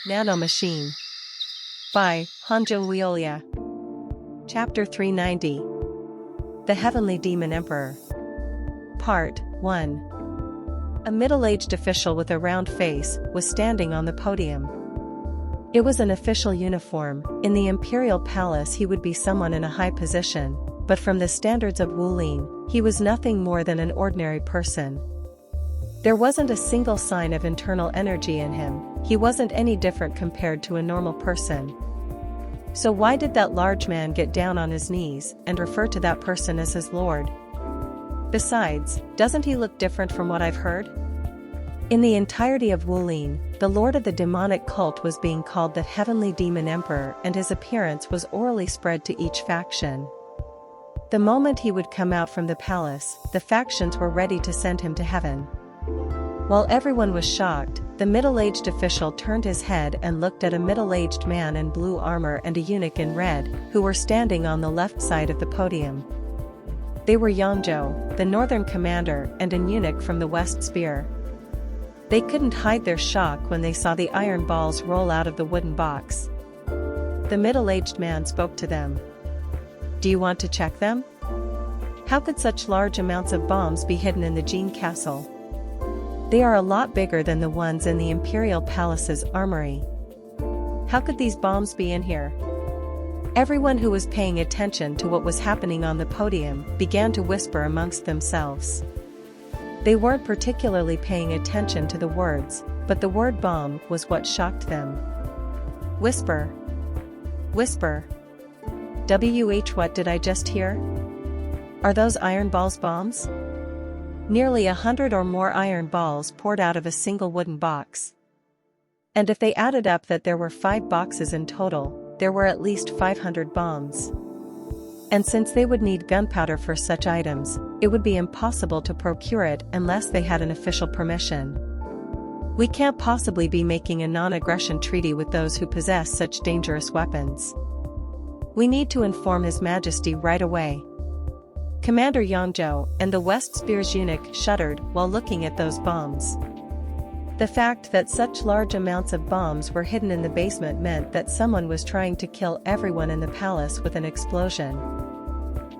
Nano Machine by Hanjo Wiolia. Chapter 390. The Heavenly Demon Emperor. Part 1. A middle-aged official with a round face was standing on the podium. It was an official uniform. In the imperial palace he would be someone in a high position, but from the standards of Wulin, he was nothing more than an ordinary person. There wasn't a single sign of internal energy in him. He wasn't any different compared to a normal person. So why did that large man get down on his knees and refer to that person as his lord? Besides, doesn't he look different from what I've heard? In the entirety of Wulin, the lord of the demonic cult was being called the Heavenly Demon Emperor, and his appearance was orally spread to each faction. The moment he would come out from the palace, the factions were ready to send him to heaven. While everyone was shocked, the middle-aged official turned his head and looked at a middle-aged man in blue armor and a eunuch in red, who were standing on the left side of the podium. They were Yangzhou, the northern commander, and an eunuch from the West Spear. They couldn't hide their shock when they saw the iron balls roll out of the wooden box. The middle-aged man spoke to them. "Do you want to check them? How could such large amounts of bombs be hidden in the Jin castle? They are a lot bigger than the ones in the Imperial Palace's armory. How could these bombs be in here?" Everyone who was paying attention to what was happening on the podium began to whisper amongst themselves. They weren't particularly paying attention to the words, but the word bomb was what shocked them. Whisper. Whisper. What did I just hear? Are those iron balls bombs? Nearly 100 or more iron balls poured out of a single wooden box. And if they added up that there were 5 boxes in total, there were at least 500 bombs. And since they would need gunpowder for such items, it would be impossible to procure it unless they had an official permission. We can't possibly be making a non-aggression treaty with those who possess such dangerous weapons. We need to inform His Majesty right away. Commander Yangzhou and the West Spear's eunuch shuddered while looking at those bombs. The fact that such large amounts of bombs were hidden in the basement meant that someone was trying to kill everyone in the palace with an explosion.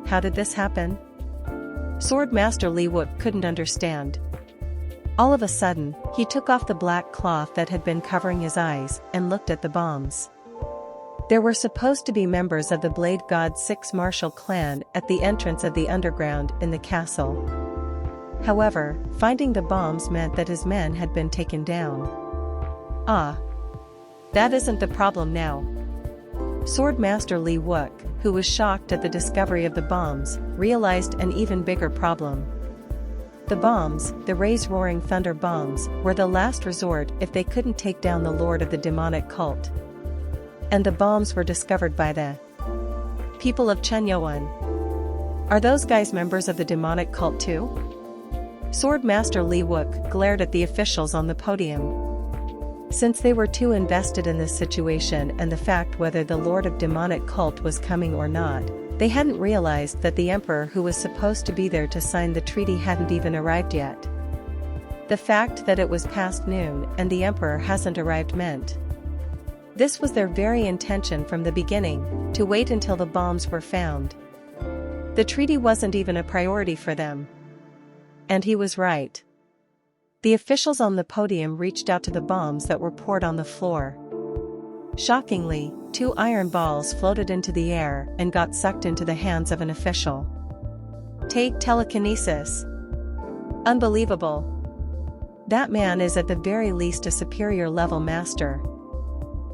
How did this happen? Sword Master Li Wook couldn't understand. All of a sudden, he took off the black cloth that had been covering his eyes and looked at the bombs. There were supposed to be members of the Blade God's 6 martial clan at the entrance of the underground in the castle. However, finding the bombs meant that his men had been taken down. That isn't the problem now. Sword Master Li Wook, who was shocked at the discovery of the bombs, realized an even bigger problem. The bombs, the Ray's Roaring Thunder bombs, were the last resort if they couldn't take down the lord of the demonic cult. And the bombs were discovered by the people of Chenyuan. Are those guys members of the demonic cult too? Sword Master Li Wook glared at the officials on the podium. Since they were too invested in this situation and the fact whether the lord of demonic cult was coming or not, they hadn't realized that the emperor who was supposed to be there to sign the treaty hadn't even arrived yet. The fact that it was past noon and the emperor hasn't arrived meant this was their very intention from the beginning, to wait until the bombs were found. The treaty wasn't even a priority for them. And he was right. The officials on the podium reached out to the bombs that were poured on the floor. Shockingly, 2 iron balls floated into the air and got sucked into the hands of an official. Take telekinesis. Unbelievable. That man is at the very least a superior level master.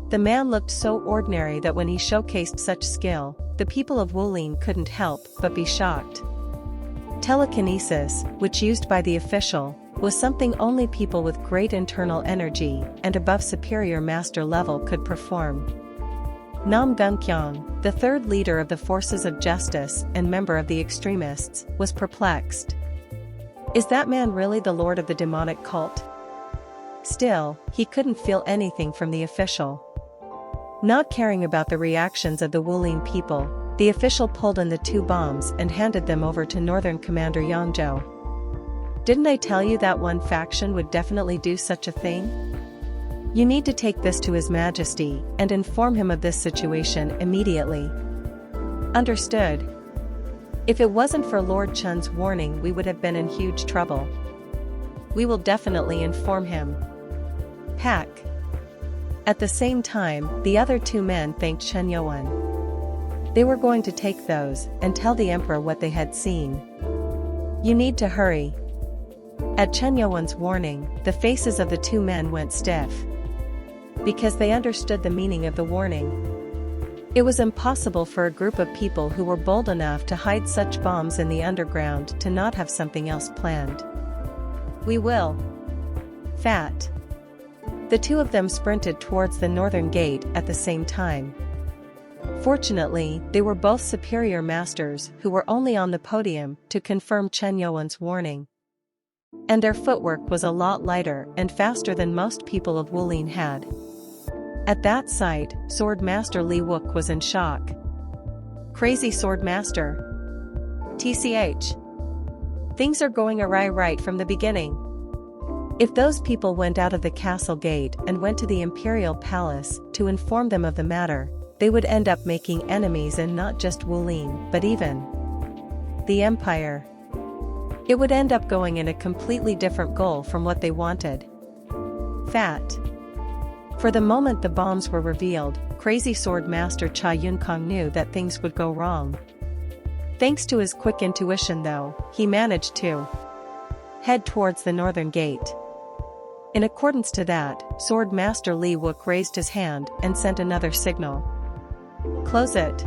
The man looked so ordinary that when he showcased such skill, the people of Wulin couldn't help but be shocked. Telekinesis, which used by the official, was something only people with great internal energy and above superior master level could perform. Nam Gunkyang, the 3rd leader of the Forces of Justice and member of the extremists, was perplexed. Is that man really the lord of the demonic cult? Still, he couldn't feel anything from the official. Not caring about the reactions of the Wulin people, the official pulled in the 2 bombs and handed them over to Northern Commander Yangzhou. Didn't I tell you that one faction would definitely do such a thing? You need to take this to His Majesty and inform him of this situation immediately. Understood. If it wasn't for Lord Chun's warning, we would have been in huge trouble. We will definitely inform him. Pact. At the same time, the other two men thanked Chen Yuan. They were going to take those and tell the emperor what they had seen. You need to hurry. At Chen Yuan's warning, the faces of the two men went stiff. Because they understood the meaning of the warning. It was impossible for a group of people who were bold enough to hide such bombs in the underground to not have something else planned. We will. Fat. The two of them sprinted towards the northern gate at the same time. Fortunately, they were both superior masters who were only on the podium to confirm Chen Yuan's warning. And their footwork was a lot lighter and faster than most people of Wulin had. At that sight, Sword Master Li Wook was in shock. Crazy Sword Master. TCH. Things are going awry right from the beginning. If those people went out of the castle gate and went to the Imperial Palace to inform them of the matter, they would end up making enemies, and not just Wulin, but even the Empire. It would end up going in a completely different goal from what they wanted. Fat. For the moment the bombs were revealed, Crazy Sword Master Cha Yunkong knew that things would go wrong. Thanks to his quick intuition though, he managed to head towards the northern gate. In accordance to that, Sword Master Li Wook raised his hand and sent another signal. Close it.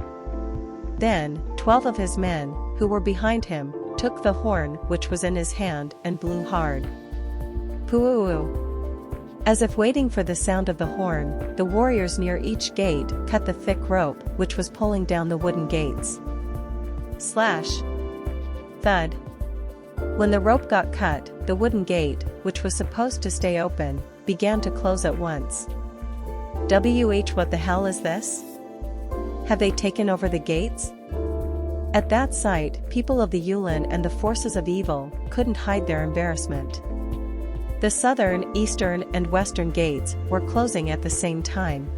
Then, 12 of his men, who were behind him, took the horn which was in his hand and blew hard. Poo-oo-oo. As if waiting for the sound of the horn, the warriors near each gate cut the thick rope which was pulling down the wooden gates. Slash. Thud. When the rope got cut, the wooden gate, which was supposed to stay open, began to close at once. What the hell is this? Have they taken over the gates? At that sight, people of the Yulin and the forces of evil couldn't hide their embarrassment. The southern, eastern, and western gates were closing at the same time.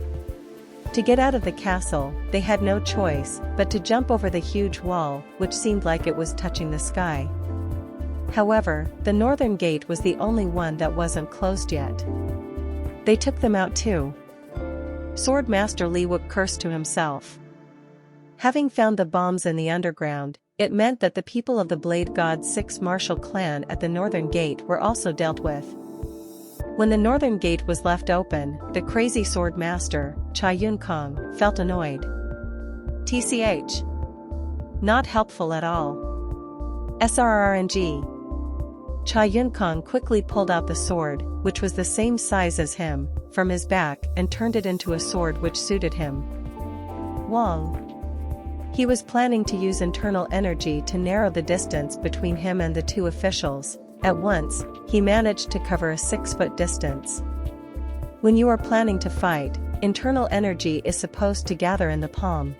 To get out of the castle, they had no choice but to jump over the huge wall, which seemed like it was touching the sky. However, the northern gate was the only one that wasn't closed yet. They took them out too. Sword Master Li Wook cursed to himself. Having found the bombs in the underground, it meant that the people of the Blade God's 6 martial clan at the northern gate were also dealt with. When the northern gate was left open, the crazy sword master, Cha Yunkong, felt annoyed. TCH. Not helpful at all. SRRNG. Cha Yunkong quickly pulled out the sword, which was the same size as him, from his back and turned it into a sword which suited him. Wong. He was planning to use internal energy to narrow the distance between him and the two officials. At once, he managed to cover a 6-foot distance. When you are planning to fight, internal energy is supposed to gather in the palm.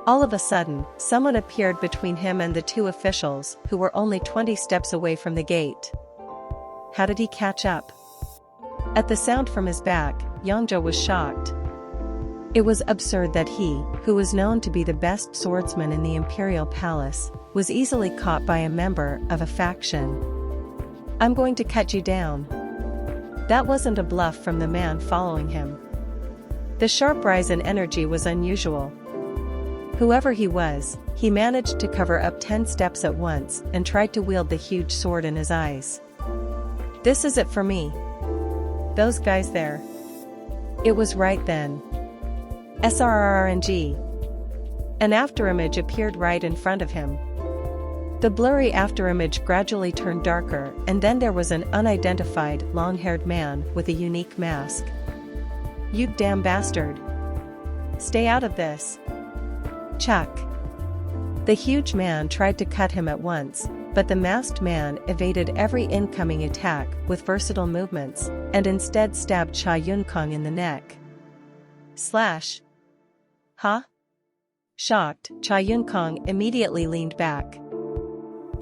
All of a sudden, someone appeared between him and the two officials, who were only 20 steps away from the gate. How did he catch up? At the sound from his back, Yangzhou was shocked. It was absurd that he, who was known to be the best swordsman in the Imperial Palace, was easily caught by a member of a faction. I'm going to cut you down. That wasn't a bluff from the man following him. The sharp rise in energy was unusual. Whoever he was, he managed to cover up 10 steps at once and tried to wield the huge sword in his eyes. This is it for me. Those guys there. It was right then. SRRNG. An afterimage appeared right in front of him. The blurry afterimage gradually turned darker, and then there was an unidentified, long-haired man with a unique mask. You damn bastard. Stay out of this. Chuck. The huge man tried to cut him at once, but the masked man evaded every incoming attack with versatile movements, and instead stabbed Cha Yunkong in the neck. Slash. Huh? Shocked, Cha Yunkong immediately leaned back.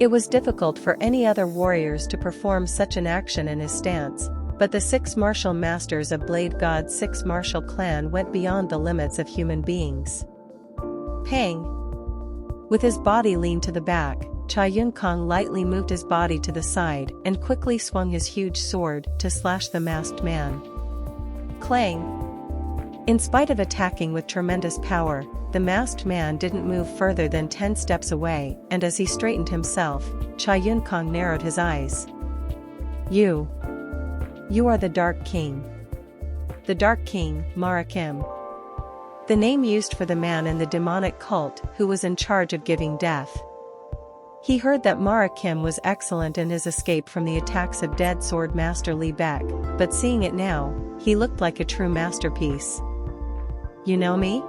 It was difficult for any other warriors to perform such an action in his stance, But the 6 martial masters of Blade God's 6 martial clan went beyond the limits of human beings. Pang! With his body leaned to the back, Cha Yun Kang lightly moved his body to the side and quickly swung his huge sword to slash the masked man. Clang! In spite of attacking with tremendous power, the masked man didn't move further than 10 steps away, and as he straightened himself, Cha Yun Kang narrowed his eyes. You are the Dark King. The Dark King, Mara Kim. The name used for the man in the demonic cult who was in charge of giving death. He heard that Mara Kim was excellent in his escape from the attacks of dead sword master Li Beck, but seeing it now, he looked like a true masterpiece. You know me?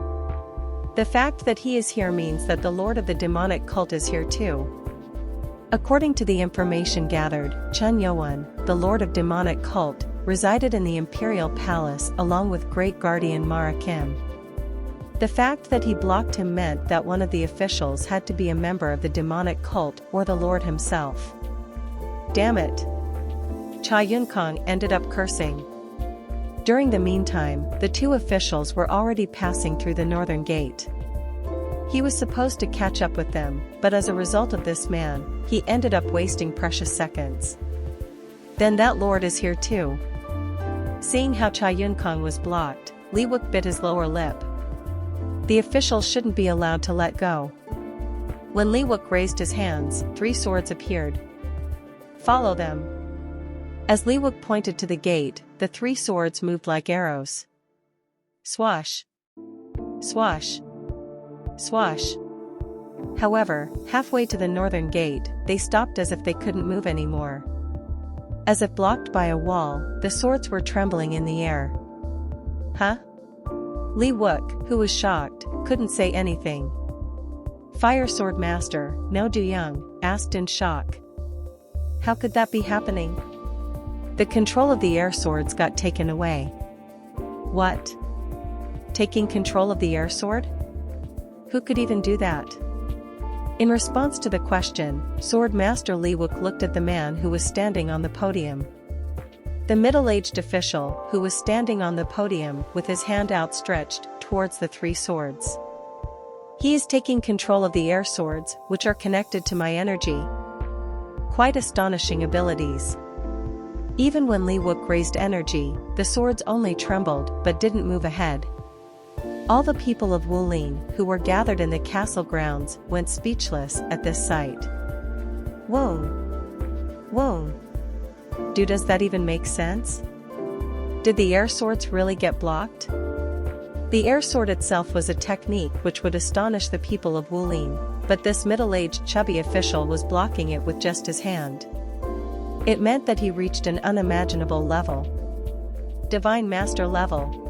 The fact that he is here means that the lord of the demonic cult is here too. According to the information gathered, Chen Yuan, the lord of demonic cult, resided in the imperial palace along with great guardian Mara Kim. The fact that he blocked him meant that one of the officials had to be a member of the demonic cult or the lord himself. Damn it! Cha Yun Kang ended up cursing. During the meantime, the 2 officials were already passing through the northern gate. He was supposed to catch up with them, but as a result of this man, he ended up wasting precious seconds. Then that lord is here too. Seeing how Cha Yun Kang was blocked, Li Wuk bit his lower lip. The official shouldn't be allowed to let go. When Li Wuk raised his hands, 3 swords appeared. Follow them. As Li Wuk pointed to the gate, the 3 swords moved like arrows. Swash! Swash! Swash! However, halfway to the northern gate, they stopped as if they couldn't move anymore. As if blocked by a wall, the swords were trembling in the air. Huh? Li Wuk, who was shocked, couldn't say anything. Fire Sword Master, No Du Young, asked in shock. How could that be happening? The control of the air swords got taken away. What? Taking control of the air sword? Who could even do that? In response to the question, Sword Master Li Wuk looked at the man who was standing on the podium. The middle-aged official, who was standing on the podium with his hand outstretched towards the 3 swords. He is taking control of the air swords, which are connected to my energy. Quite astonishing abilities. Even when Li Wuk raised energy, the swords only trembled but didn't move ahead. All the people of Wulin, who were gathered in the castle grounds, went speechless at this sight. Whoa! Whoa! Does that even make sense? Did the air swords really get blocked? The air sword itself was a technique which would astonish the people of Wulin, but this middle-aged chubby official was blocking it with just his hand. It meant that he reached an unimaginable level. Divine Master level.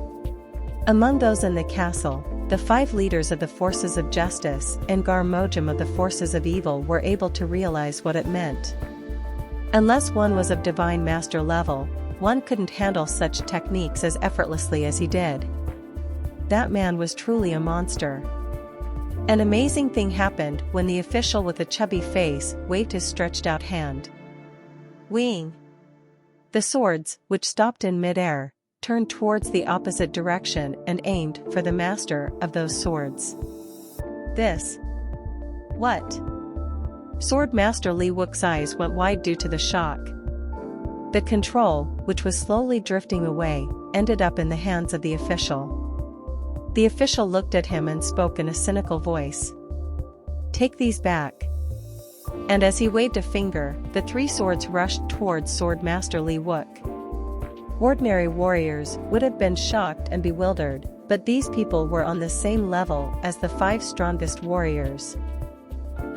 Among those in the castle, the 5 leaders of the forces of justice and Gar Mojam of the forces of evil were able to realize what it meant. Unless one was of Divine Master level, one couldn't handle such techniques as effortlessly as he did. That man was truly a monster. An amazing thing happened when the official with the chubby face waved his stretched out hand. Wing! The swords, which stopped in mid-air, turned towards the opposite direction and aimed for the master of those swords. This. What? Sword Master Li Wuk's eyes went wide due to the shock. The control, which was slowly drifting away, ended up in the hands of the official. The official looked at him and spoke in a cynical voice. Take these back. And as he waved a finger, the 3 swords rushed towards Sword Master Li Wuk. Ordinary warriors would have been shocked and bewildered, but these people were on the same level as the 5 strongest warriors.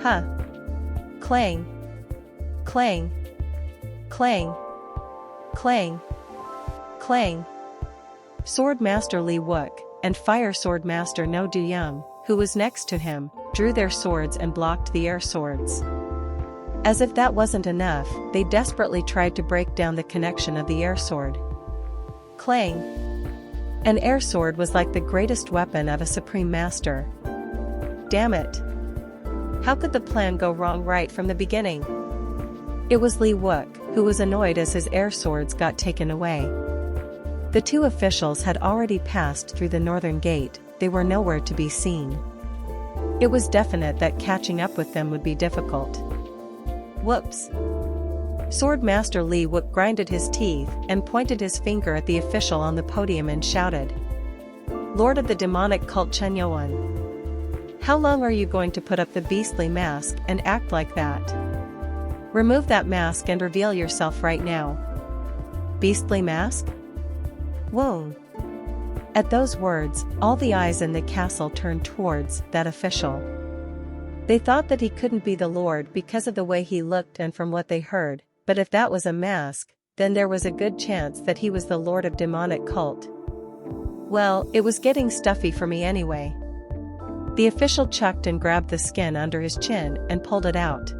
Huh. Clang. Clang. Clang. Clang. Clang. Sword Master Li Wuk and Fire Sword Master No Du Young, who was next to him, drew their swords and blocked the air swords. As if that wasn't enough, they desperately tried to break down the connection of the air sword. Clang! An air sword was like the greatest weapon of a supreme master. Damn it! How could the plan go wrong right from the beginning? It was Li Wuk, who was annoyed as his air swords got taken away. The two officials had already passed through the northern gate, they were nowhere to be seen. It was definite that catching up with them would be difficult. Whoops! Swordmaster Li Wuk grinded his teeth and pointed his finger at the official on the podium and shouted, "Lord of the demonic cult Chen Yuan, how long are you going to put up the beastly mask and act like that? Remove that mask and reveal yourself right now." Beastly mask? Whoa! At those words, all the eyes in the castle turned towards that official. They thought that he couldn't be the Lord because of the way he looked and from what they heard, but if that was a mask, then there was a good chance that he was the Lord of demonic cult. Well, it was getting stuffy for me anyway. The official chucked and grabbed the skin under his chin and pulled it out.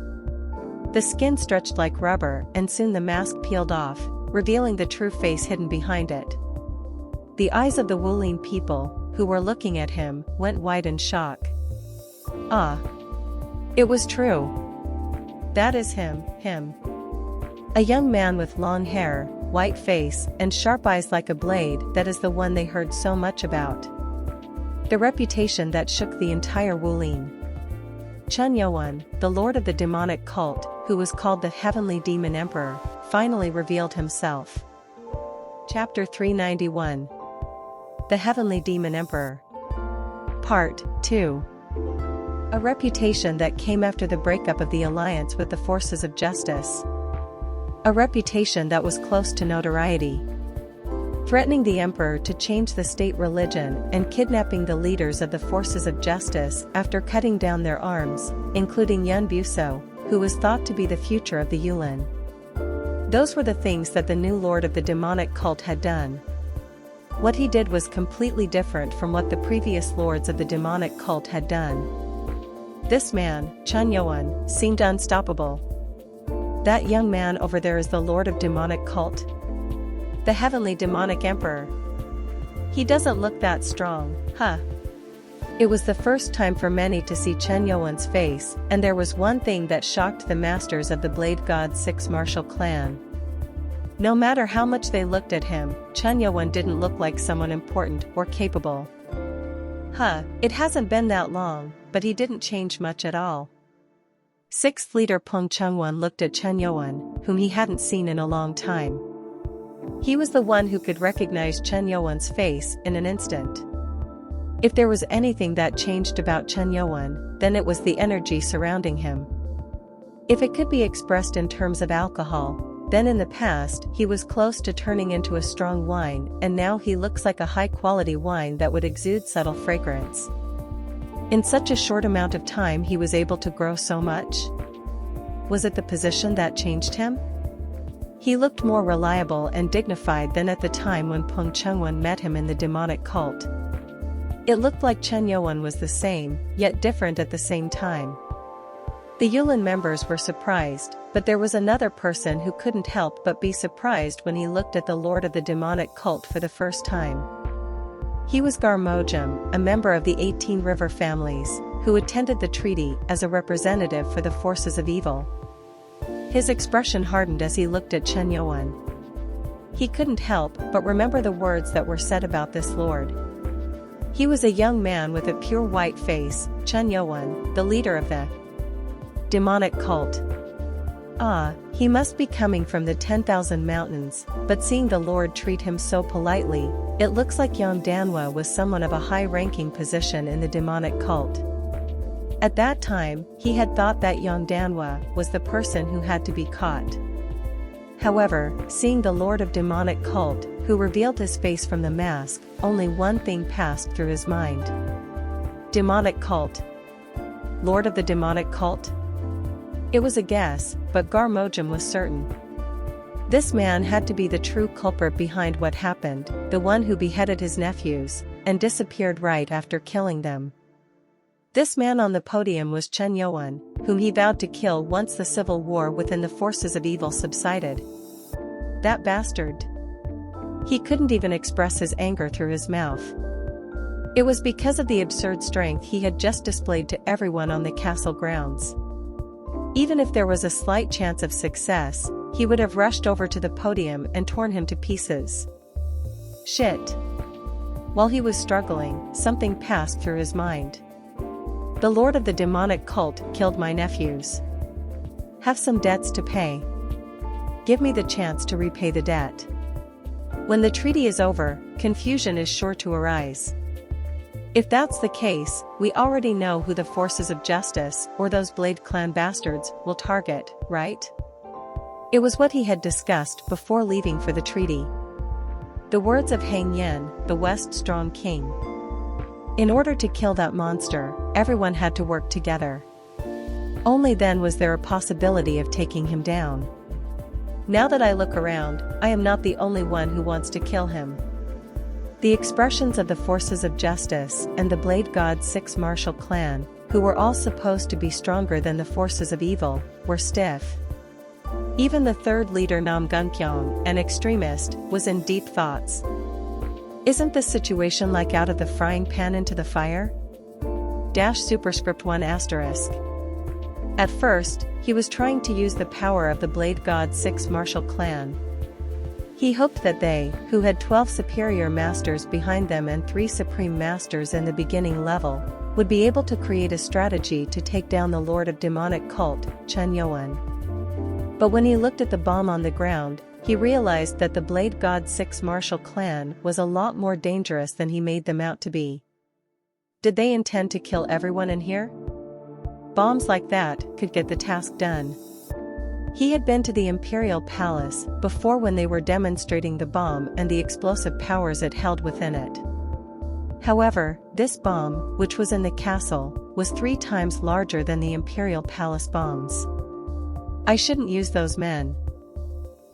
The skin stretched like rubber and soon the mask peeled off, revealing the true face hidden behind it. The eyes of the Wulin people, who were looking at him, went wide in shock. Ah! It was true. That is him. A young man with long hair, white face, and sharp eyes like a blade, that is the one they heard so much about. The reputation that shook the entire Wulin. Chen Yuan, the lord of the demonic cult, who was called the Heavenly Demon Emperor, finally revealed himself. Chapter 391. The Heavenly Demon Emperor. Part 2. A reputation that came after the breakup of the alliance with the forces of justice. A reputation that was close to notoriety. Threatening the emperor to change the state religion and kidnapping the leaders of the forces of justice after cutting down their arms, including Yun Buso, who was thought to be the future of the Yulin. Those were the things that the new lord of the demonic cult had done. What he did was completely different from what the previous lords of the demonic cult had done. This man, Chen Yuan, seemed unstoppable. That young man over there is the lord of demonic cult? The heavenly demonic emperor. He doesn't look that strong, huh? It was the first time for many to see Chen Yuan's face, and there was one thing that shocked the masters of the Blade God's 6 martial clan. No matter how much they looked at him, Chen Yuan didn't look like someone important or capable. It hasn't been that long, but he didn't change much at all. 6th leader Peng Chengwen looked at Chen Yuan, whom he hadn't seen in a long time. He was the one who could recognize Chen Yuan's face in an instant. If there was anything that changed about Chen Yuan, then it was the energy surrounding him. If it could be expressed in terms of alcohol, then in the past he was close to turning into a strong wine, and now he looks like a high-quality wine that would exude subtle fragrance. In such a short amount of time he was able to grow so much? Was it the position that changed him? He looked more reliable and dignified than at the time when Peng Chengwen met him in the demonic cult. It looked like Chen Yuan was the same, yet different at the same time. The Yulin members were surprised, but there was another person who couldn't help but be surprised when he looked at the lord of the demonic cult for the first time. He was Garmojum, a member of the 18 river families, who attended the treaty as a representative for the forces of evil. His expression hardened as he looked at Chen Yuan. He couldn't help but remember the words that were said about this lord. He was a young man with a pure white face, Chen Yuan, the leader of the demonic cult. He must be coming from the 10,000 mountains, but seeing the Lord treat him so politely, it looks like Yang Danhua was someone of a high-ranking position in the demonic cult. At that time, he had thought that Yang Danhua was the person who had to be caught. However, seeing the Lord of demonic cult, who revealed his face from the mask, only one thing passed through his mind. Demonic cult. Lord of the demonic cult? It was a guess, but Garmojum was certain. This man had to be the true culprit behind what happened, the one who beheaded his nephews, and disappeared right after killing them. This man on the podium was Chen Yuan, whom he vowed to kill once the civil war within the forces of evil subsided. That bastard. He couldn't even express his anger through his mouth. It was because of the absurd strength he had just displayed to everyone on the castle grounds. Even if there was a slight chance of success, he would have rushed over to the podium and torn him to pieces. Shit. While he was struggling, something passed through his mind. The lord of the demonic cult killed my nephews. Have some debts to pay. Give me the chance to repay the debt. When the treaty is over, confusion is sure to arise. If that's the case, we already know who the forces of justice, or those Blade Clan bastards, will target, right? It was what he had discussed before leaving for the treaty. The words of Hang Yen, the West Strong King. In order to kill that monster, everyone had to work together. Only then was there a possibility of taking him down. Now that I look around, I am not the only one who wants to kill him. The expressions of the forces of justice and the Blade God's 6 martial clan, who were all supposed to be stronger than the forces of evil, were stiff. Even the third leader Nam Gunkyong, an extremist, was in deep thoughts. Isn't this situation like out of the frying pan into the fire? Superscript 1 asterisk. At first, he was trying to use the power of the Blade God's 6 martial clan. He hoped that they, who had 12 superior masters behind them and 3 supreme masters in the beginning level, would be able to create a strategy to take down the lord of demonic cult, Chen Yuan. But when he looked at the bomb on the ground, he realized that the Blade God's 6 martial clan was a lot more dangerous than he made them out to be. Did they intend to kill everyone in here? Bombs like that could get the task done. He had been to the Imperial Palace before when they were demonstrating the bomb and the explosive powers it held within it. However, this bomb, which was in the castle, was 3 times larger than the Imperial Palace bombs. I shouldn't use those men.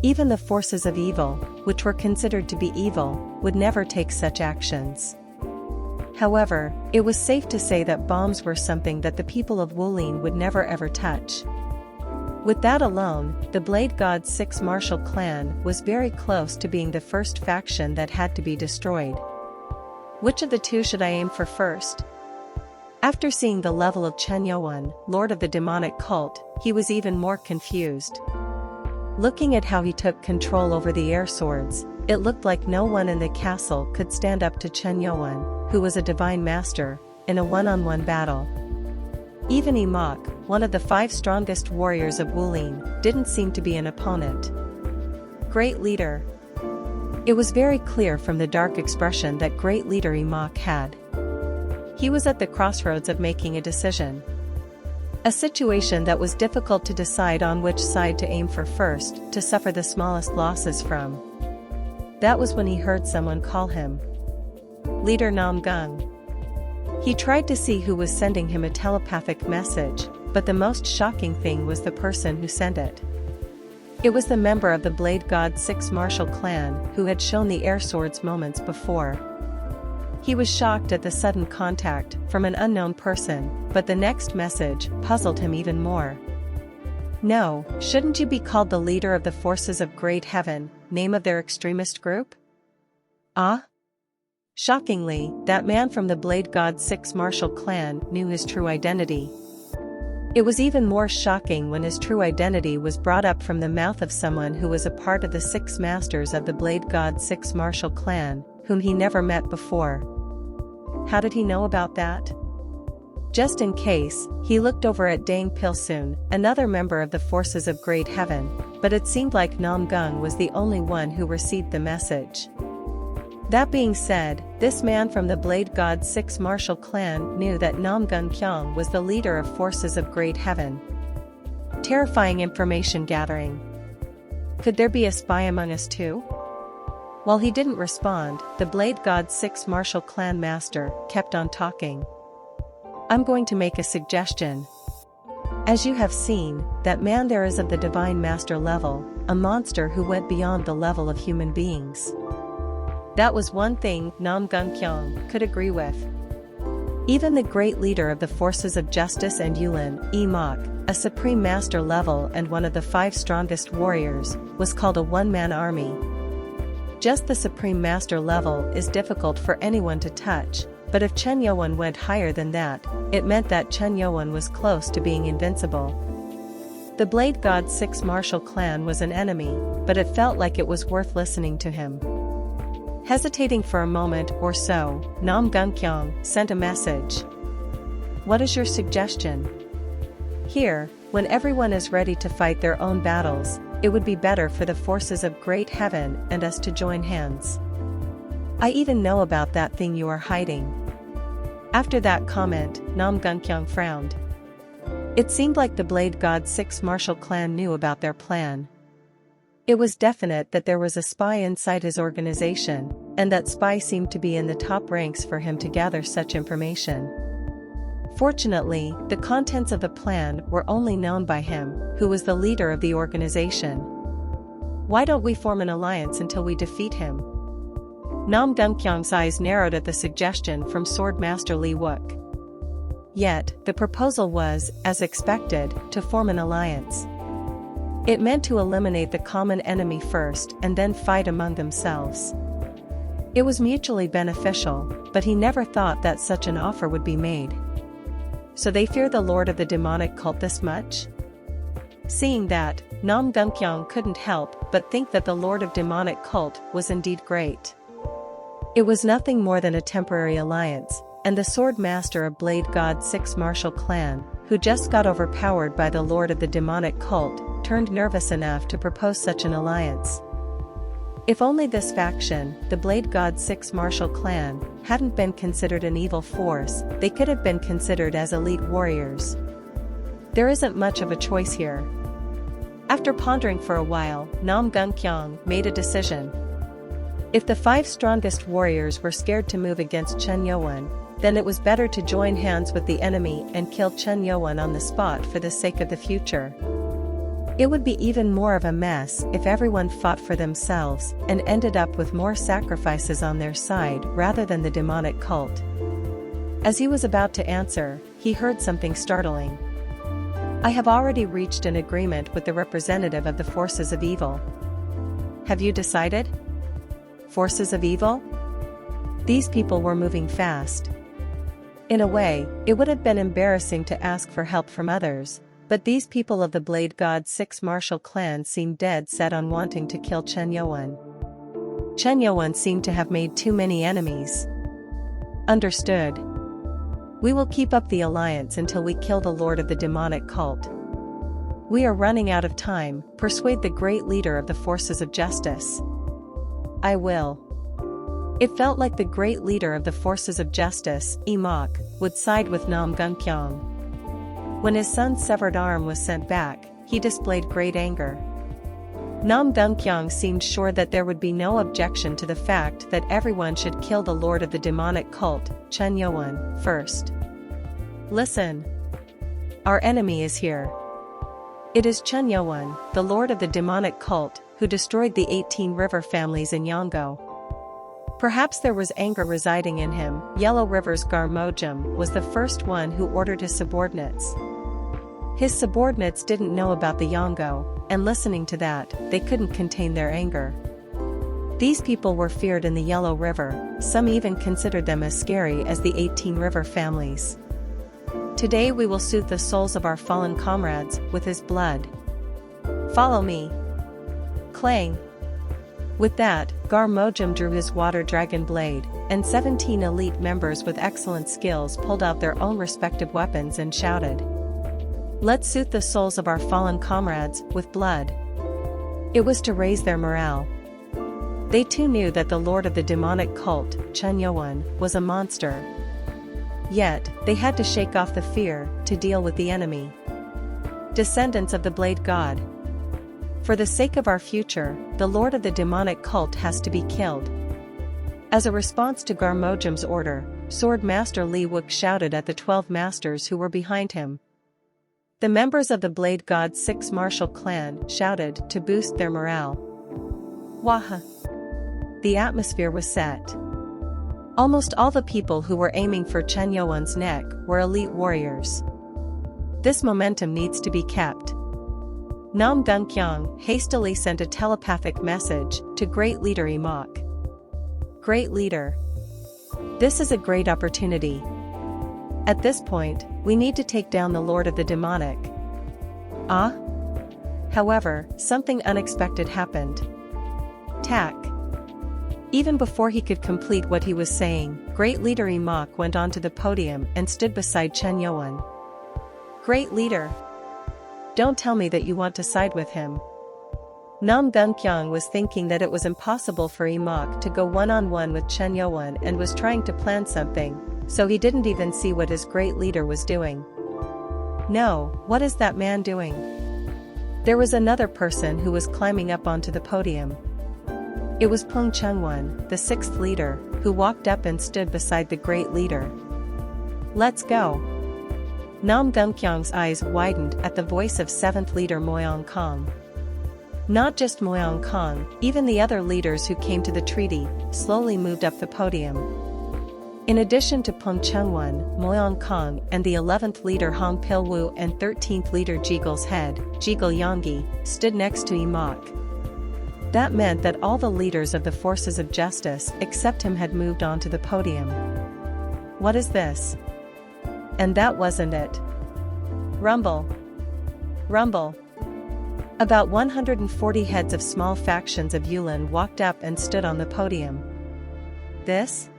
Even the forces of evil, which were considered to be evil, would never take such actions. However, it was safe to say that bombs were something that the people of Wulin would never ever touch. With that alone, the Blade God's 6 martial clan was very close to being the first faction that had to be destroyed. Which of the 2 should I aim for first? After seeing the level of Chen Yuan, lord of the demonic cult, he was even more confused. Looking at how he took control over the air swords, it looked like no one in the castle could stand up to Chen Yuan, who was a divine master, in a one-on-one battle. Even Emok, one of the 5 strongest warriors of Wulin, didn't seem to be an opponent. Great leader. It was very clear from the dark expression that great leader Emok had. He was at the crossroads of making a decision. A situation that was difficult to decide on which side to aim for first, to suffer the smallest losses from. That was when he heard someone call him Leader Nam Gung. He tried to see who was sending him a telepathic message, but the most shocking thing was the person who sent it. It was the member of the Blade God's 6 martial clan who had shown the air swords moments before. He was shocked at the sudden contact from an unknown person, but the next message puzzled him even more. No, shouldn't you be called the leader of the forces of Great Heaven, name of their extremist group? Ah? Shockingly, that man from the Blade God's 6 martial clan knew his true identity. It was even more shocking when his true identity was brought up from the mouth of someone who was a part of the 6 masters of the Blade God's 6 martial clan, whom he never met before. How did he know about that? Just in case, he looked over at Dang Pilsoon, another member of the forces of Great Heaven, but it seemed like Nam Gung was the only one who received the message. That being said, this man from the Blade God's 6 martial clan knew that Nam Gun Kyong was the leader of forces of Great Heaven. Terrifying information gathering. Could there be a spy among us too? While he didn't respond, the Blade God's 6 martial clan master kept on talking. I'm going to make a suggestion. As you have seen, that man there is of the divine master level, a monster who went beyond the level of human beings. That was one thing Nam Gun Kyong could agree with. Even the great leader of the forces of justice and Yulin, Emok, a supreme master level and one of the 5 strongest warriors, was called a one-man army. Just the supreme master level is difficult for anyone to touch, but if Chen Yuan went higher than that, it meant that Chen Yuan was close to being invincible. The Blade God's 6 martial clan was an enemy, but it felt like it was worth listening to him. Hesitating for a moment or so, Nam Gunkyong sent a message. What is your suggestion? Here, when everyone is ready to fight their own battles, it would be better for the forces of Great Heaven and us to join hands. I even know about that thing you are hiding. After that comment, Nam Gunkyong frowned. It seemed like the Blade God's 6 martial clan knew about their plan. It was definite that there was a spy inside his organization, and that spy seemed to be in the top ranks for him to gather such information. Fortunately, the contents of the plan were only known by him, who was the leader of the organization. Why don't we form an alliance until we defeat him? Nam Gunkyong's eyes narrowed at the suggestion from Swordmaster Li Wook. Yet, the proposal was, as expected, to form an alliance. It meant to eliminate the common enemy first and then fight among themselves. It was mutually beneficial, but he never thought that such an offer would be made. So they fear the lord of the demonic cult this much? Seeing that, Nam Gunkyong couldn't help but think that the lord of demonic cult was indeed great. It was nothing more than a temporary alliance, and the sword master of Blade God's 6 martial clan, who just got overpowered by the lord of the demonic cult, turned nervous enough to propose such an alliance. If only this faction, the Blade God's 6 martial clan, hadn't been considered an evil force, they could have been considered as elite warriors. There isn't much of a choice here. After pondering for a while, Nam Gunkyong made a decision. If the 5 strongest warriors were scared to move against Chen Yuan, then it was better to join hands with the enemy and kill Chen Yuan on the spot for the sake of the future. It would be even more of a mess if everyone fought for themselves and ended up with more sacrifices on their side rather than the demonic cult. As he was about to answer, he heard something startling. I have already reached an agreement with the representative of the forces of evil. Have you decided? Forces of evil? These people were moving fast. In a way, it would have been embarrassing to ask for help from others, but these people of the Blade God's 6 martial clan seemed dead set on wanting to kill Chen Yuan. Chen Yuan seemed to have made too many enemies. Understood. We will keep up the alliance until we kill the lord of the demonic cult. We are running out of time, persuade the great leader of the forces of justice. I will. It felt like the great leader of the forces of justice, Imok, would side with Nam Gunkyong. When his son's severed arm was sent back, he displayed great anger. Nam Gunkyong seemed sure that there would be no objection to the fact that everyone should kill the lord of the demonic cult, Chen Yuan, first. Listen. Our enemy is here. It is Chen Yuan, the lord of the demonic cult, who destroyed the 18 river families in Yongo. Perhaps there was anger residing in him. Yellow River's Garmojum was the first one who ordered his subordinates. His subordinates didn't know about the Yongo, and listening to that, they couldn't contain their anger. These people were feared in the Yellow River, some even considered them as scary as the 18 river families. Today we will soothe the souls of our fallen comrades with his blood. Follow me. Clang. With that, Garmojum drew his water dragon blade, and 17 elite members with excellent skills pulled out their own respective weapons and shouted. Let's soothe the souls of our fallen comrades with blood. It was to raise their morale. They too knew that the lord of the demonic cult, Chen Yuan, was a monster. Yet, they had to shake off the fear to deal with the enemy. Descendants of the Blade God. For the sake of our future, the lord of the demonic cult has to be killed. As a response to Garmojum's order, Sword Master Li Wook shouted at the 12 masters who were behind him. The members of the Blade God's 6 martial clan shouted to boost their morale. Waha! The atmosphere was set. Almost all the people who were aiming for Chen Yuan's neck were elite warriors. This momentum needs to be kept. Nam Gunkyong hastily sent a telepathic message to Great Leader Imok. Great Leader. This is a great opportunity. At this point, we need to take down the Lord of the Demonic. Ah? However, something unexpected happened. Tack. Even before he could complete what he was saying, Great Leader Imak went onto the podium and stood beside Chen Yuan. Great Leader. Don't tell me that you want to side with him. Nam Gunkyang was thinking that it was impossible for Imak to go one-on-one with Chen Yuan and was trying to plan something, so he didn't even see what his great leader was doing. No, what is that man doing? There was another person who was climbing up onto the podium. It was Peng Chengwen, the sixth leader, who walked up and stood beside the great leader. Let's go. Nam Gunkyang's eyes widened at the voice of seventh leader Moyang Kong. Not just Moyang Kong, even the other leaders who came to the treaty, slowly moved up the podium. In addition to Peng Chengwen, Moyang Kong and the 11th leader Hong Pilwu and 13th leader Jigel's head, Jigel Yonggi, stood next to Imak. That meant that all the leaders of the forces of justice except him had moved onto the podium. What is this? And that wasn't it. Rumble. Rumble. About 140 heads of small factions of Yulin walked up and stood on the podium. This?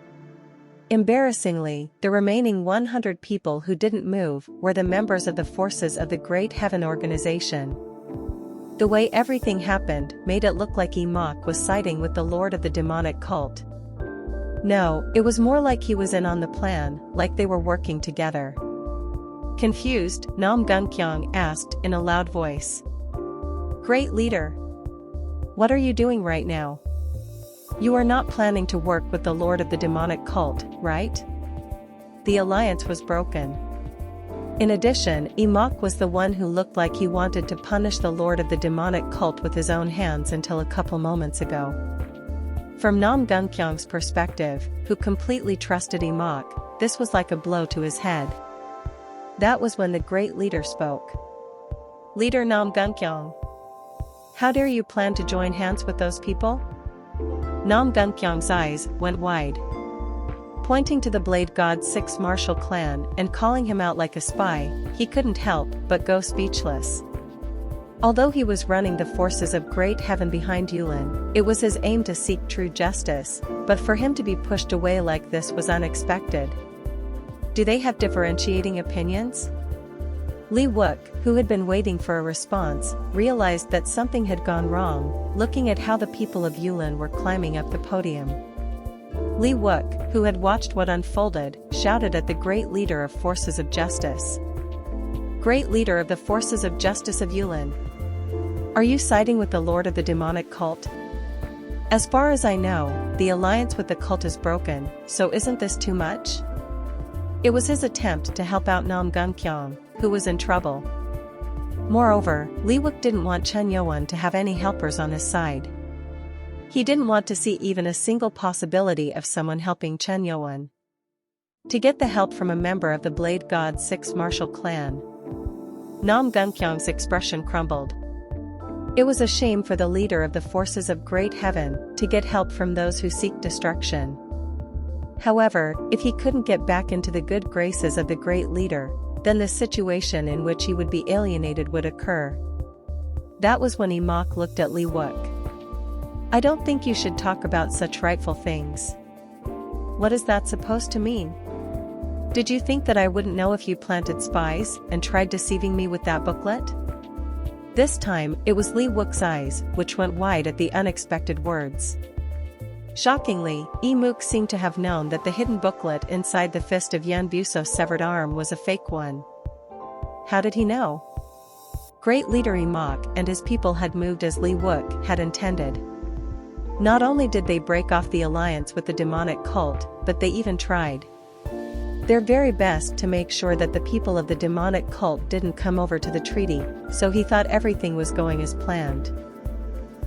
Embarrassingly, the remaining 100 people who didn't move were the members of the forces of the Great Heaven Organization. The way everything happened made it look like Imak was siding with the Lord of the demonic cult. No, it was more like he was in on the plan, like they were working together. Confused, Nam Gunkyang asked in a loud voice. Great Leader. What are you doing right now? You are not planning to work with the Lord of the demonic cult, right? The alliance was broken. In addition, Imak was the one who looked like he wanted to punish the Lord of the demonic cult with his own hands until a couple moments ago. From Nam Gunkyang's perspective, who completely trusted Imak, this was like a blow to his head. That was when the great leader spoke. Leader Nam Gunkyang. How dare you plan to join hands with those people? Nam Gunkyang's eyes went wide. Pointing to the Blade God's sixth martial clan and calling him out like a spy, he couldn't help but go speechless. Although he was running the forces of Great Heaven behind Yulin, it was his aim to seek true justice, but for him to be pushed away like this was unexpected. Do they have differentiating opinions? Li Wook, who had been waiting for a response, realized that something had gone wrong, looking at how the people of Yulin were climbing up the podium. Li Wook, who had watched what unfolded, shouted at the great leader of Forces of Justice. Great leader of the Forces of Justice of Yulin. Are you siding with the Lord of the demonic cult? As far as I know, the alliance with the cult is broken, so isn't this too much? It was his attempt to help out Nam Gunkyang, who was in trouble. Moreover, Li Wook didn't want Chen Yuan to have any helpers on his side. He didn't want to see even a single possibility of someone helping Chen Yuan. To get the help from a member of the Blade God's sixth martial clan. Nam Gunkyang's expression crumbled. It was a shame for the leader of the forces of Great Heaven to get help from those who seek destruction. However, if he couldn't get back into the good graces of the great leader, then the situation in which he would be alienated would occur. That was when Imak looked at Li Wook. I don't think you should talk about such rightful things. What is that supposed to mean? Did you think that I wouldn't know if you planted spies and tried deceiving me with that booklet? This time, it was Li Wook's eyes, which went wide at the unexpected words. Shockingly, Mook seemed to have known that the hidden booklet inside the fist of Yan Buso's severed arm was a fake one. How did he know? Great leader Imak and his people had moved as Li Wook had intended. Not only did they break off the alliance with the demonic cult, but they even tried their very best to make sure that the people of the demonic cult didn't come over to the treaty, so he thought everything was going as planned.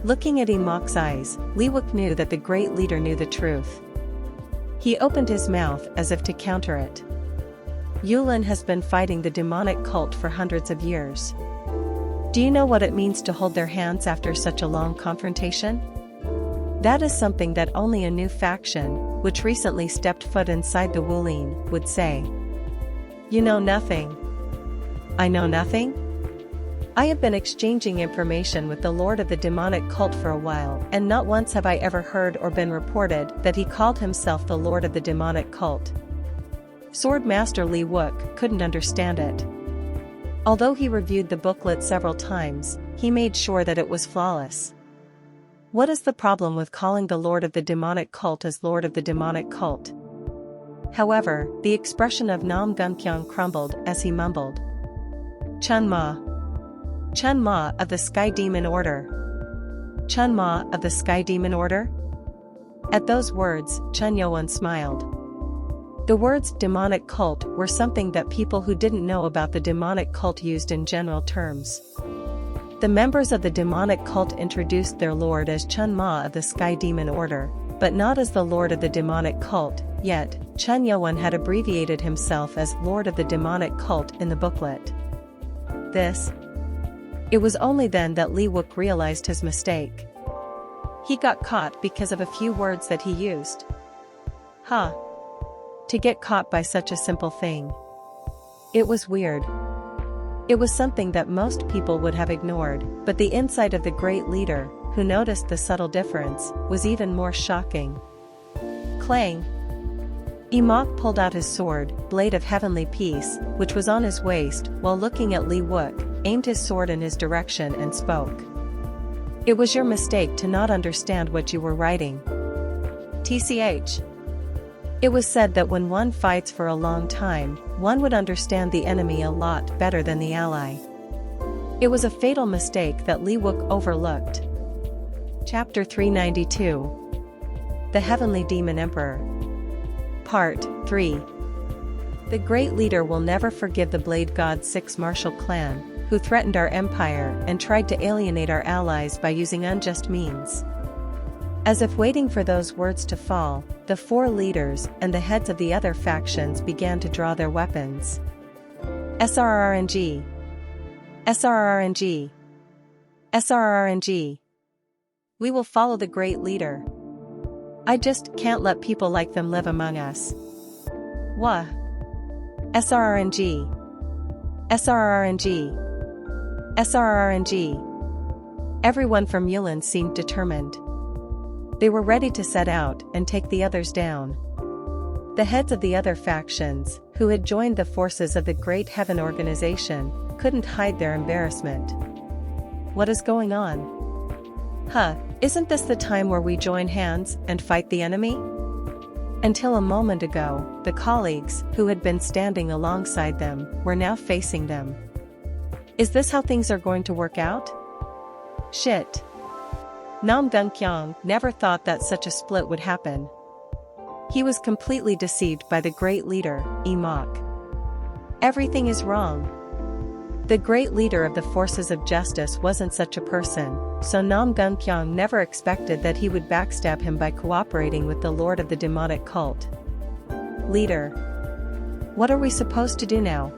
Looking at Imak's eyes, Li Wook knew that the great leader knew the truth. He opened his mouth as if to counter it. Yulin has been fighting the demonic cult for hundreds of years. Do you know what it means to hold their hands after such a long confrontation? That is something that only a new faction, which recently stepped foot inside the Wulin, would say. You know nothing. I know nothing? I have been exchanging information with the Lord of the demonic cult for a while, and not once have I ever heard or been reported that he called himself the Lord of the demonic cult. Sword Master Li Wook couldn't understand it. Although he reviewed the booklet several times, he made sure that it was flawless. What is the problem with calling the Lord of the demonic cult as Lord of the demonic cult? However, the expression of Nam Gunkyang crumbled as he mumbled. Chun Ma. Chun Ma of the Sky Demon Order. Chun Ma of the Sky Demon Order? At those words, Chun Yuan smiled. The words demonic cult were something that people who didn't know about the demonic cult used in general terms. The members of the demonic cult introduced their lord as Chun Ma of the Sky Demon Order, but not as the Lord of the demonic cult, yet Chun Yuan had abbreviated himself as Lord of the demonic cult in the booklet. It was only then that Li Wook realized his mistake. He got caught because of a few words that he used. To get caught by such a simple thing. It was weird. It was something that most people would have ignored, but the insight of the great leader, who noticed the subtle difference, was even more shocking. Clang! Emok pulled out his sword, Blade of Heavenly Peace, which was on his waist, while looking at Li Wook, aimed his sword in his direction and spoke. It was your mistake to not understand what you were writing. TCH. It was said that when one fights for a long time, one would understand the enemy a lot better than the ally. It was a fatal mistake that Li Wook overlooked. Chapter 392. The Heavenly Demon Emperor. Part 3. The great leader will never forgive the Blade God's 6 martial clan, who threatened our empire and tried to alienate our allies by using unjust means. As if waiting for those words to fall, the 4 leaders and the heads of the other factions began to draw their weapons. SRRNG. SRRNG. SRRNG. We will follow the great leader. I just can't let people like them live among us. Wah. SRRNG. SRRNG. SRRNG. Everyone from Yulin seemed determined. They were ready to set out and take the others down. The heads of the other factions, who had joined the forces of the Great Heaven Organization, couldn't hide their embarrassment. What is going on? Isn't this the time where we join hands and fight the enemy? Until a moment ago, the colleagues, who had been standing alongside them, were now facing them. Is this how things are going to work out? Shit. Nam Gunkyang never thought that such a split would happen. He was completely deceived by the great leader, Emok. Everything is wrong. The great leader of the forces of justice wasn't such a person, so Nam Gunkyang never expected that he would backstab him by cooperating with the Lord of the demonic cult. Leader. What are we supposed to do now?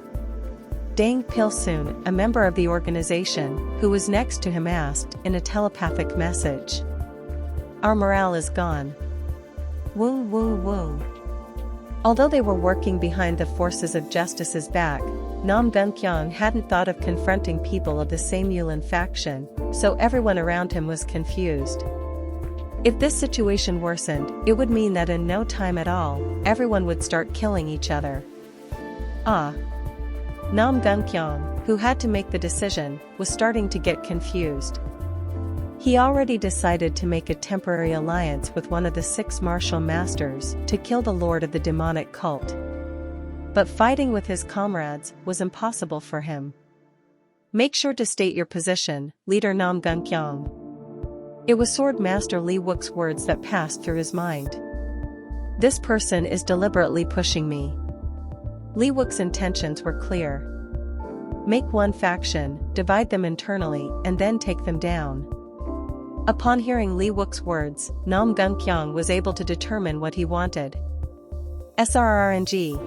Dang Pilsoon, a member of the organization, who was next to him asked in a telepathic message. Our morale is gone. Woo woo woo. Although they were working behind the forces of justice's back, Nam Gunkyang hadn't thought of confronting people of the same Yulin faction, so everyone around him was confused. If this situation worsened, it would mean that in no time at all, everyone would start killing each other. Nam Gunkyang, who had to make the decision, was starting to get confused. He already decided to make a temporary alliance with one of the 6 martial masters to kill the Lord of the demonic cult. But fighting with his comrades was impossible for him. Make sure to state your position, Leader Nam Gunkyang. It was Sword Master Li Wook's words that passed through his mind. This person is deliberately pushing me. Li Wook's intentions were clear. Make one faction, divide them internally, and then take them down. Upon hearing Li Wook's words, Nam Gunkyang was able to determine what he wanted. SRRNG.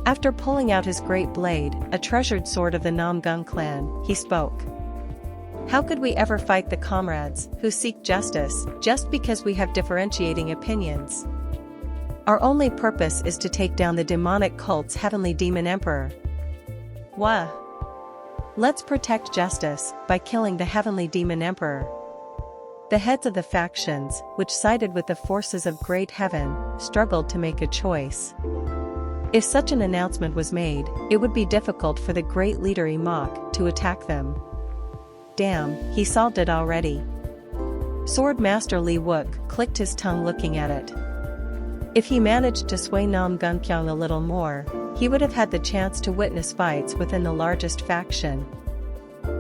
After pulling out his great blade, a treasured sword of the Nam Gun clan, he spoke. How could we ever fight the comrades who seek justice just because we have differentiating opinions? Our only purpose is to take down the demonic cult's heavenly demon emperor. Wah! Let's protect justice by killing the heavenly demon emperor. The heads of the factions, which sided with the forces of great heaven, struggled to make a choice. If such an announcement was made, it would be difficult for the great leader Emok to attack them. Damn, he solved it already. Sword Master Li Wook clicked his tongue looking at it. If he managed to sway Nam Gunpyong a little more, he would have had the chance to witness fights within the largest faction.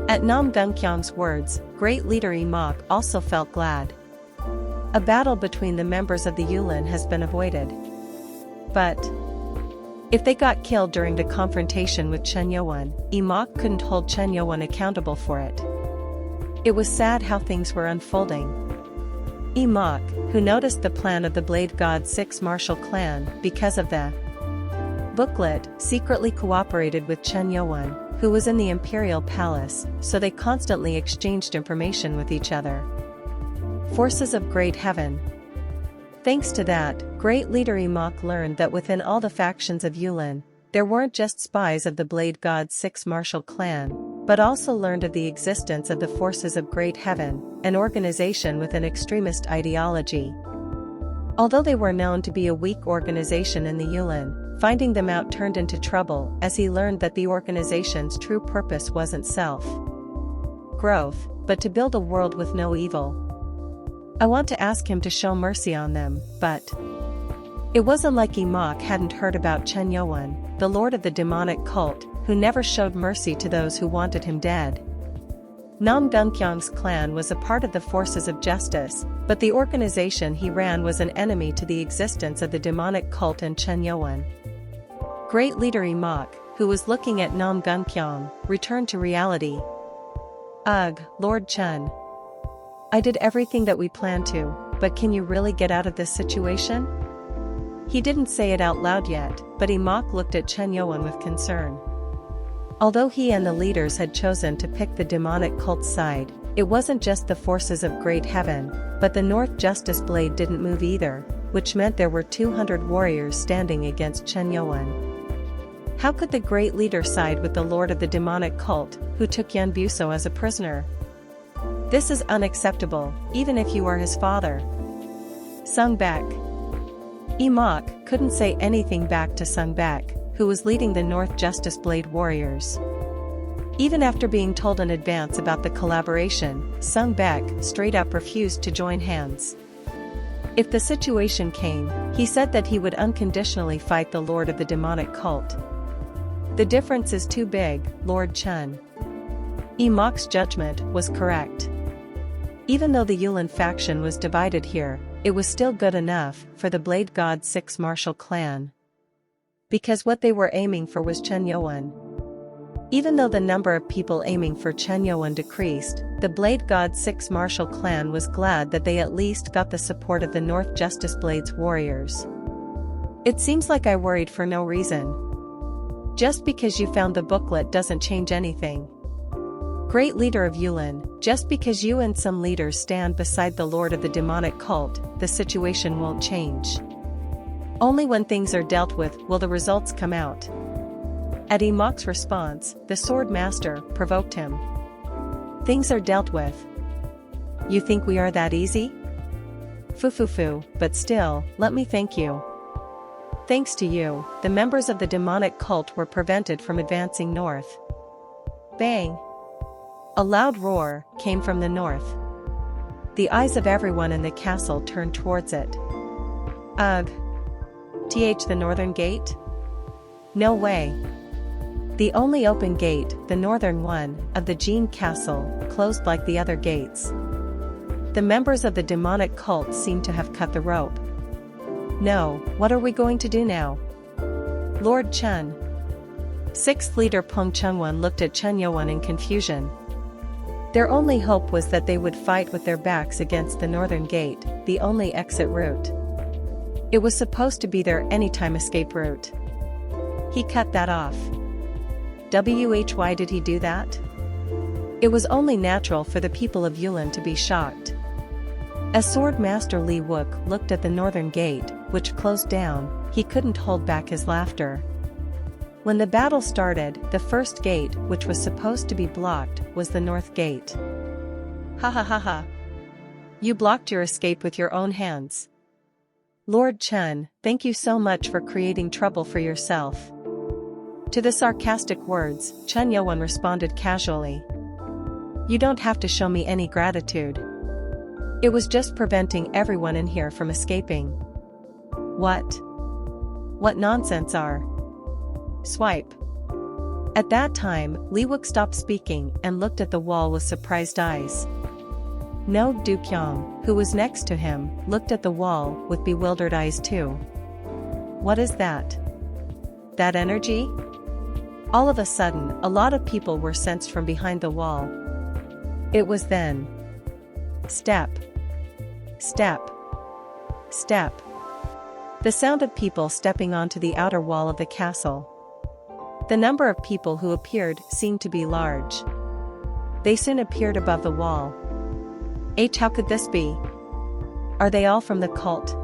At Nam Gunpyong's words, great leader Emok also felt glad. A battle between the members of the Yulin has been avoided. But if they got killed during the confrontation with Chen Yuan, Emok couldn't hold Chen Yuan accountable for it. It was sad how things were unfolding. Emok, who noticed the plan of the Blade God's 6 martial clan because of the booklet, secretly cooperated with Chen Yuan, who was in the imperial palace, so they constantly exchanged information with each other. Forces of Great Heaven. Thanks to that, great leader Emok learned that within all the factions of Yulin, there weren't just spies of the Blade God's 6 martial clan, but also learned of the existence of the Forces of Great Heaven, an organization with an extremist ideology. Although they were known to be a weak organization in the Yulin, finding them out turned into trouble as he learned that the organization's true purpose wasn't self-growth, but to build a world with no evil. I want to ask him to show mercy on them, but it wasn't like Emok hadn't heard about Chen Yuan, the lord of the demonic cult, who never showed mercy to those who wanted him dead. Nam Gunpyong's clan was a part of the forces of justice, but the organization he ran was an enemy to the existence of the demonic cult and Chen Yuan. Great leader Emok, who was looking at Nam Gunpyong, returned to reality. Ugh, Lord Chen. I did everything that we planned to, but can you really get out of this situation? He didn't say it out loud yet, but Emok looked at Chen Yuan with concern. Although he and the leaders had chosen to pick the demonic cult's side, it wasn't just the forces of Great Heaven, but the North Justice Blade didn't move either, which meant there were 200 warriors standing against Chen Yuan. How could the great leader side with the lord of the demonic cult, who took Yan Buso as a prisoner? This is unacceptable, even if you are his father. Sung Baek. Emok couldn't say anything back to Sung Baek, who was leading the North Justice Blade warriors. Even after being told in advance about the collaboration, Sung Baek straight up refused to join hands. If the situation came, he said that he would unconditionally fight the lord of the demonic cult. The difference is too big, Lord Chen. Emok's judgment was correct. Even though the Yulin faction was divided here, it was still good enough for the Blade God's 6 martial clan. Because what they were aiming for was Chen Yuan. Even though the number of people aiming for Chen Yuan decreased, the Blade God's 6 martial clan was glad that they at least got the support of the North Justice Blade's warriors. It seems like I worried for no reason. Just because you found the booklet doesn't change anything. Great leader of Yulin, just because you and some leaders stand beside the lord of the demonic cult, the situation won't change. Only when things are dealt with will the results come out. At Emok's response, the sword master provoked him. Things are dealt with. You think we are that easy? Fu, but still, let me thank you. Thanks to you, the members of the demonic cult were prevented from advancing north. Bang! A loud roar came from the north. The eyes of everyone in the castle turned towards it. Ugh! The northern gate? No way. The only open gate, the northern one, of the Jin castle, closed like the other gates. The members of the demonic cult seemed to have cut the rope. No, what are we going to do now? Lord Chen. 6th leader Peng Chengwen looked at Chen Yuan in confusion. Their only hope was that they would fight with their backs against the northern gate, the only exit route. It was supposed to be their anytime escape route. He cut that off. Why did he do that? It was only natural for the people of Yulin to be shocked. As Sword Master Li Wook looked at the northern gate, which closed down, he couldn't hold back his laughter. When the battle started, the first gate, which was supposed to be blocked, was the north gate. Ha ha ha ha. You blocked your escape with your own hands. Lord Chun, thank you so much for creating trouble for yourself. To the sarcastic words, Chun Yuan responded casually. You don't have to show me any gratitude. It was just preventing everyone in here from escaping. What? What nonsense are? Swipe. At that time, Li Wuk stopped speaking and looked at the wall with surprised eyes. No Du Kyung, who was next to him, looked at the wall with bewildered eyes too. What is that? That energy? All of a sudden, a lot of people were sensed from behind the wall. It was then. Step. Step. Step. The sound of people stepping onto the outer wall of the castle. The number of people who appeared seemed to be large. They soon appeared above the wall. How could this be? Are they all from the cult?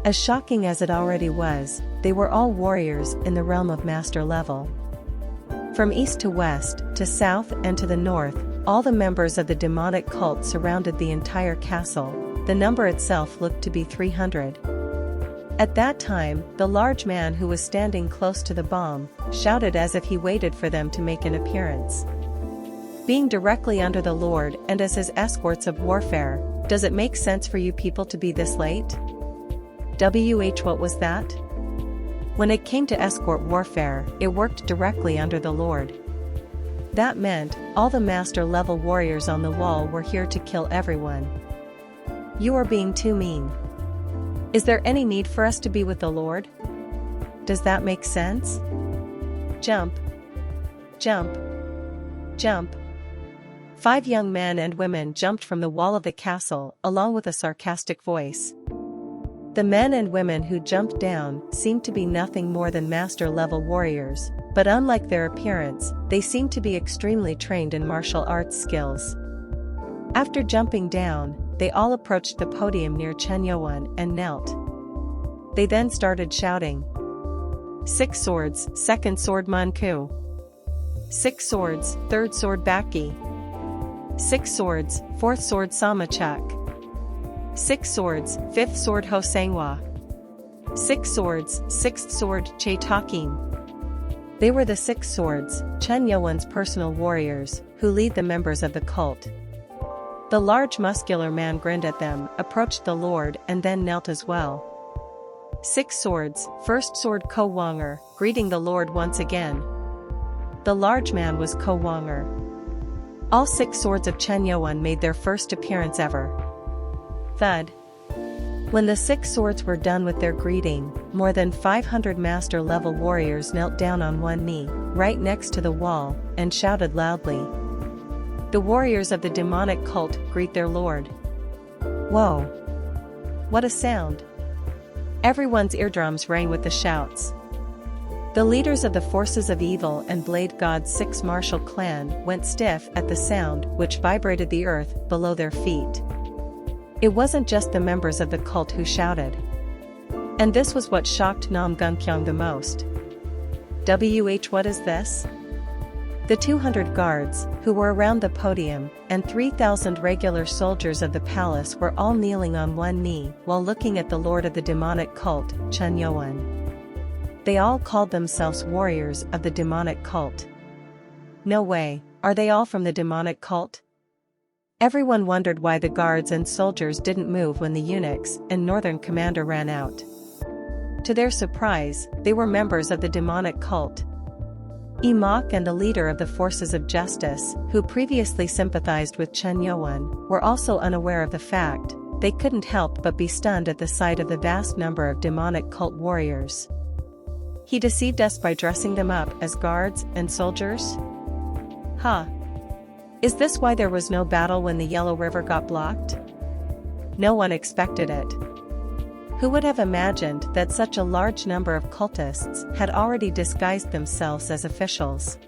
As shocking as it already was, they were all warriors in the realm of master level. From east to west, to south and to the north, all the members of the demonic cult surrounded the entire castle. The number itself looked to be 300. At that time, the large man who was standing close to the bomb shouted as if he waited for them to make an appearance. Being directly under the Lord and as his escorts of warfare, does it make sense for you people to be this late? What was that? When it came to escort warfare, it worked directly under the Lord. That meant, all the master-level warriors on the wall were here to kill everyone. You are being too mean. Is there any need for us to be with the Lord? Does that make sense? Jump. Jump. Jump. 5 young men and women jumped from the wall of the castle, along with a sarcastic voice. The men and women who jumped down seemed to be nothing more than master-level warriors, but unlike their appearance, they seemed to be extremely trained in martial arts skills. After jumping down, they all approached the podium near Chen Yuan and knelt. They then started shouting. 6 swords, 2nd sword Manku. 6 swords, 3rd sword Baki. 6 swords, 4th sword Samachak. 6 swords, 5th sword Ho Sangwa. 6 swords, 6th sword Che Takim. They were the 6 swords, Chen Yuan's personal warriors, who lead the members of the cult. The large muscular man grinned at them, approached the Lord and then knelt as well. 6 swords, 1st sword Ko Wonger, greeting the Lord once again. The large man was Ko Wonger. All 6 swords of Chen Yuan made their first appearance ever. Thud. When the 6 swords were done with their greeting, more than 500 master-level warriors knelt down on one knee, right next to the wall, and shouted loudly. The warriors of the demonic cult greet their lord. Whoa! What a sound! Everyone's eardrums rang with the shouts. The leaders of the forces of evil and Blade God's 6 martial clan went stiff at the sound which vibrated the earth below their feet. It wasn't just the members of the cult who shouted. And this was what shocked Nam Gunkyong the most. What is this? The 200 guards, who were around the podium, and 3,000 regular soldiers of the palace were all kneeling on one knee while looking at the lord of the demonic cult, Chen Yuan. They all called themselves warriors of the demonic cult. No way, are they all from the demonic cult? Everyone wondered why the guards and soldiers didn't move when the eunuchs and northern commander ran out. To their surprise, they were members of the demonic cult. Imok and the leader of the forces of justice, who previously sympathized with Chen Yuan, were also unaware of the fact. They couldn't help but be stunned at the sight of the vast number of demonic cult warriors. He deceived us by dressing them up as guards and soldiers? Huh. Is this why there was no battle when the Yellow River got blocked? No one expected it. Who would have imagined that such a large number of cultists had already disguised themselves as officials?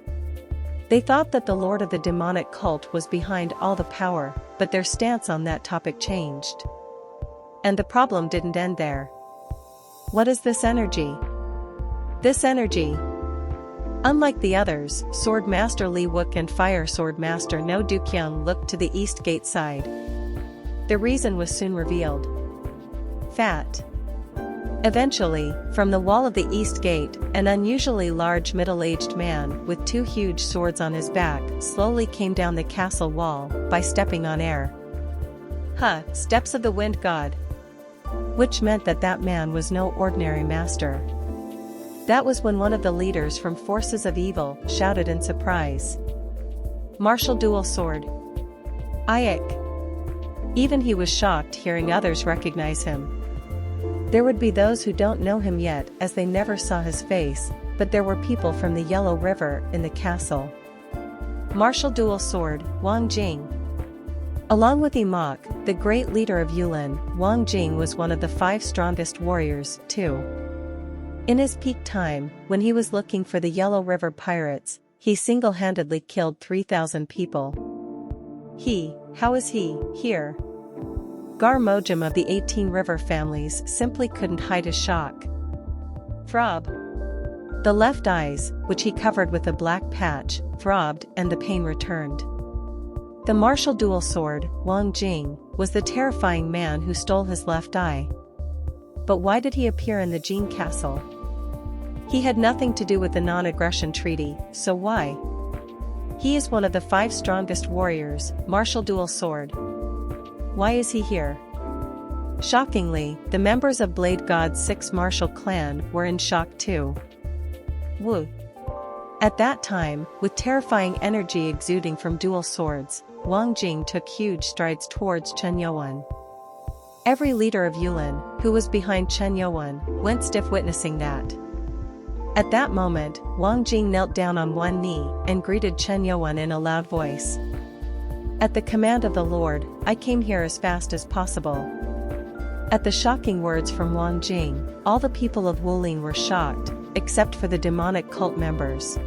They thought that the lord of the demonic cult was behind all the power, but their stance on that topic changed. And the problem didn't end there. What is this energy? This energy. Unlike the others, Sword Master Li Wook and Fire Sword Master No Dukyung looked to the east gate side. The reason was soon revealed. Fat. Eventually, from the wall of the east gate, an unusually large middle-aged man with 2 huge swords on his back slowly came down the castle wall by stepping on air. Steps of the wind god. Which meant that man was no ordinary master. That was when one of the leaders from Forces of Evil shouted in surprise. Martial dual sword. Ayak. Even he was shocked hearing others recognize him. There would be those who don't know him yet as they never saw his face, but there were people from the Yellow River in the castle. Martial dual sword, Wang Jing. Along with Imok, the great leader of Yulin, Wang Jing was one of the 5 strongest warriors, too. In his peak time, when he was looking for the Yellow River pirates, he single-handedly killed 3,000 people. How is he, here? Gar Mojam of the 18 river families simply couldn't hide his shock. Throb. The left eyes, which he covered with a black patch, throbbed and the pain returned. The martial dual sword, Wang Jing, was the terrifying man who stole his left eye. But why did he appear in the Jin castle? He had nothing to do with the non-aggression treaty, so why? He is one of the 5 strongest warriors, martial dual sword. Why is he here? Shockingly, the members of Blade God's 6 martial clan were in shock too. Woo. At that time, with terrifying energy exuding from dual swords, Wang Jing took huge strides towards Chen Youan. Every leader of Yulin, who was behind Chen Youan, went stiff witnessing that. At that moment, Wang Jing knelt down on one knee and greeted Chen Youan in a loud voice. At the command of the Lord, I came here as fast as possible. At the shocking words from Wang Jing, all the people of Wulin were shocked, except for the demonic cult members.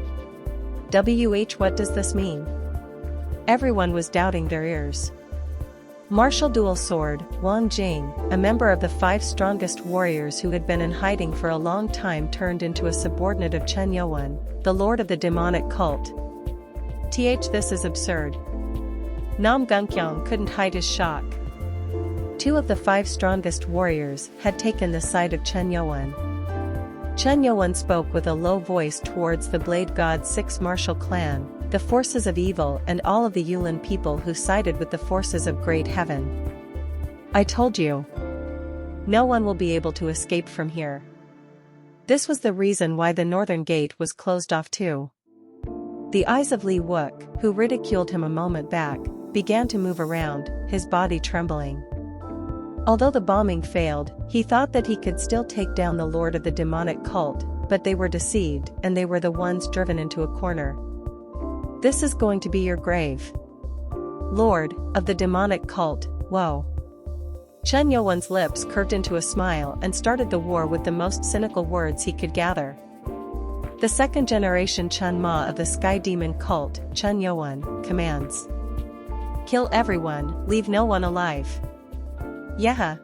What does this mean? Everyone was doubting their ears. Martial dual sword, Wang Jing, a member of the 5 strongest warriors who had been in hiding for a long time, turned into a subordinate of Chen Youan, the lord of the demonic cult. This is absurd. Nam Gunkyong couldn't hide his shock. 2 of the 5 strongest warriors had taken the side of Chen Youan. Chen Youan spoke with a low voice towards the Blade God's 6 martial clan, the Forces of Evil and all of the Yulin people who sided with the forces of Great Heaven. I told you. No one will be able to escape from here. This was the reason why the northern gate was closed off too. The eyes of Li Wook, who ridiculed him a moment back, began to move around, his body trembling. Although the bombing failed, he thought that he could still take down the lord of the demonic cult, but they were deceived and they were the ones driven into a corner. This is going to be your grave. Lord of the demonic cult, whoa. Chen Youan's lips curved into a smile and started the war with the most cynical words he could gather. The 2nd generation Chen Ma of the Sky Demon cult, Chen Youan, commands. Kill everyone, leave no one alive. Yeah.